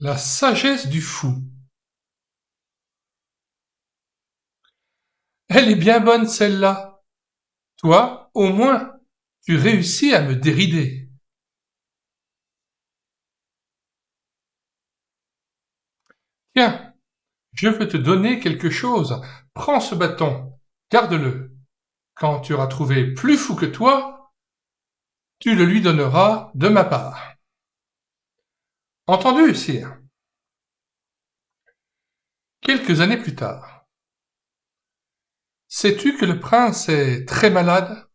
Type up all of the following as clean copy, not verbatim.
La sagesse du fou. Elle est bien bonne celle-là. Toi, au moins, tu réussis à me dérider. Tiens, je veux te donner quelque chose. Prends ce bâton, garde-le. Quand tu auras trouvé plus fou que toi, tu le lui donneras de ma part. Entendu, sire. Quelques années plus tard. Sais-tu que le prince est très malade?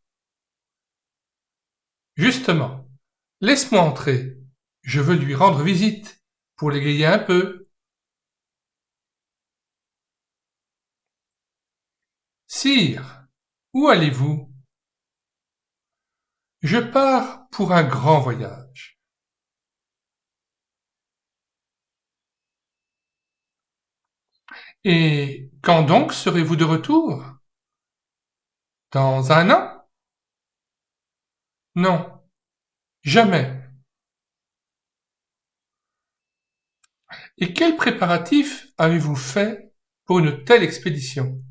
Justement, laisse-moi entrer. Je veux lui rendre visite, pour l'égayer un peu. Sire, où allez-vous? Je pars pour un grand voyage. Et quand donc serez-vous de retour? Dans un an? Non, jamais. Et quels préparatifs avez-vous fait pour une telle expédition?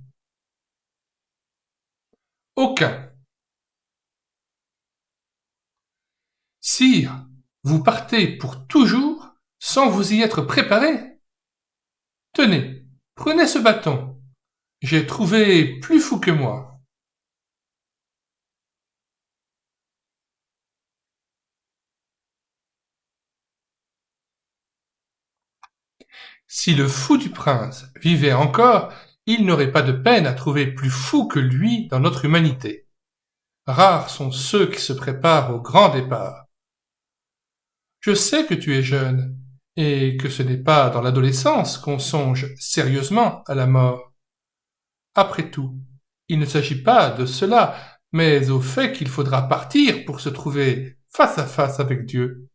Aucun. Sire, vous partez pour toujours sans vous y être préparé? Tenez, prenez ce bâton. J'ai trouvé plus fou que moi. Si le fou du prince vivait encore, il n'aurait pas de peine à trouver plus fou que lui dans notre humanité. Rares sont ceux qui se préparent au grand départ. Je sais que tu es jeune, et que ce n'est pas dans l'adolescence qu'on songe sérieusement à la mort. Après tout, il ne s'agit pas de cela, mais au fait qu'il faudra partir pour se trouver face à face avec Dieu.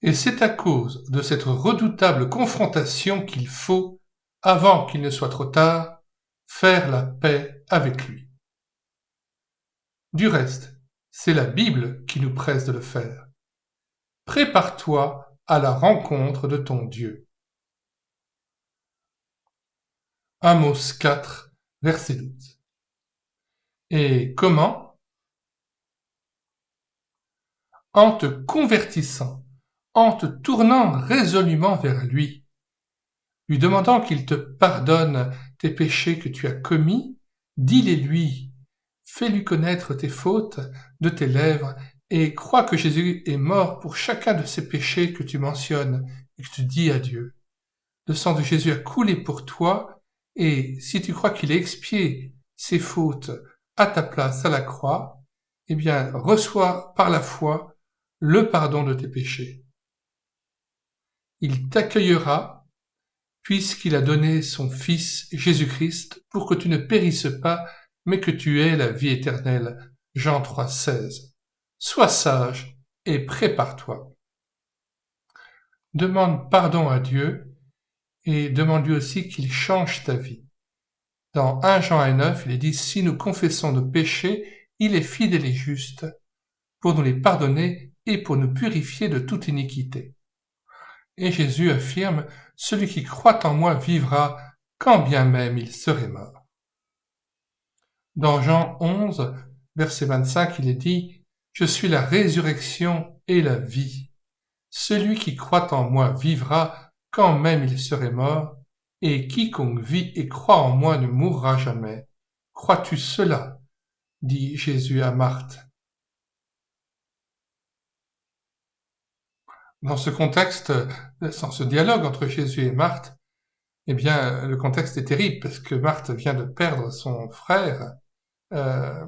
Et c'est à cause de cette redoutable confrontation qu'il faut, avant qu'il ne soit trop tard, faire la paix avec lui. Du reste, c'est la Bible qui nous presse de le faire. Prépare-toi à la rencontre de ton Dieu. Amos 4, verset 12. Et comment? En te convertissant, en te tournant résolument vers lui, lui demandant qu'il te pardonne tes péchés que tu as commis, dis-les-lui, fais-lui connaître tes fautes de tes lèvres et crois que Jésus est mort pour chacun de ces péchés que tu mentionnes et que tu dis à Dieu. Le sang de Jésus a coulé pour toi et si tu crois qu'il a expié ses fautes à ta place à la croix, eh bien, reçois par la foi le pardon de tes péchés. Il t'accueillera puisqu'il a donné son Fils Jésus-Christ pour que tu ne périsses pas, mais que tu aies la vie éternelle. Jean 3,16. Sois sage et prépare-toi. Demande pardon à Dieu et demande-lui aussi qu'il change ta vie. Dans 1 Jean 1,9, il est dit « Si nous confessons nos péchés, il est fidèle et juste pour nous les pardonner et pour nous purifier de toute iniquité. » Et Jésus affirme « Celui qui croit en moi vivra, quand bien même il serait mort. » Dans Jean 11, verset 25, il est dit « Je suis la résurrection et la vie. Celui qui croit en moi vivra, quand même il serait mort, et quiconque vit et croit en moi ne mourra jamais. Crois-tu cela ?» dit Jésus à Marthe. Dans ce contexte, dans ce dialogue entre Jésus et Marthe, eh bien, le contexte est terrible parce que Marthe vient de perdre son frère, euh,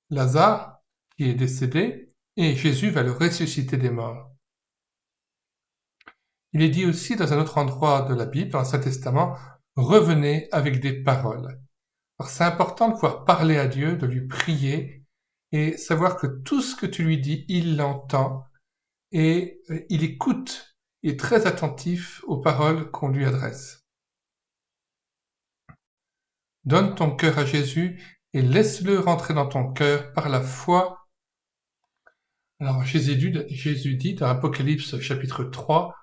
Lazare, qui est décédé, et Jésus va le ressusciter des morts. Il est dit aussi dans un autre endroit de la Bible, dans le Saint-Testament, « Revenez avec des paroles ». Alors c'est important de pouvoir parler à Dieu, de lui prier, et savoir que tout ce que tu lui dis, il l'entend, et il écoute, il est très attentif aux paroles qu'on lui adresse. Donne ton cœur à Jésus et laisse-le rentrer dans ton cœur par la foi Alors Jésus dit dans Apocalypse chapitre 3,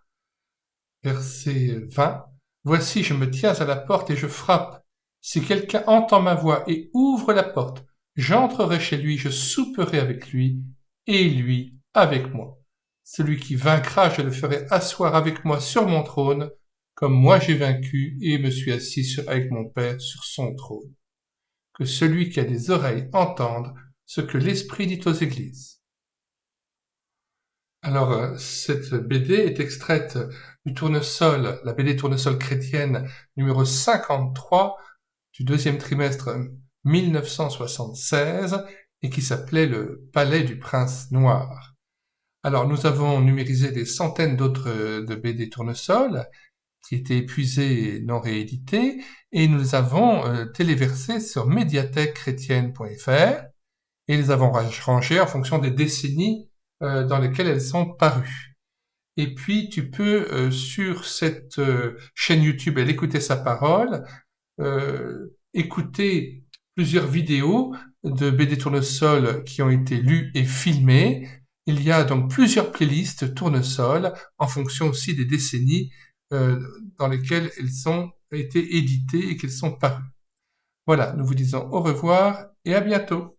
verset 20, Voici, je me tiens à la porte et je frappe. Si quelqu'un entend ma voix et ouvre la porte, j'entrerai chez lui, je souperai avec lui et lui avec moi. Celui qui vaincra, je le ferai asseoir avec moi sur mon trône, comme moi j'ai vaincu et me suis assis avec mon Père sur son trône. Que celui qui a des oreilles entende ce que l'Esprit dit aux églises. Alors, cette BD est extraite du Tournesol, la BD Tournesol chrétienne numéro 53 du deuxième trimestre 1976 et qui s'appelait Le Palais du Prince Noir. Alors, nous avons numérisé des centaines d'autres de BD Tournesol qui étaient épuisées et non rééditées et nous les avons téléversées sur médiathèquechrétienne.fr et les avons rangées en fonction des décennies dans lesquelles elles sont parues. Et puis tu peux sur cette chaîne YouTube Elle écoutait sa parole écouter plusieurs vidéos de BD Tournesol qui ont été lues et filmées. Il y a donc plusieurs playlists Tournesol en fonction aussi des décennies dans lesquelles elles ont été éditées et qu'elles sont parues. Voilà, nous vous disons au revoir et à bientôt.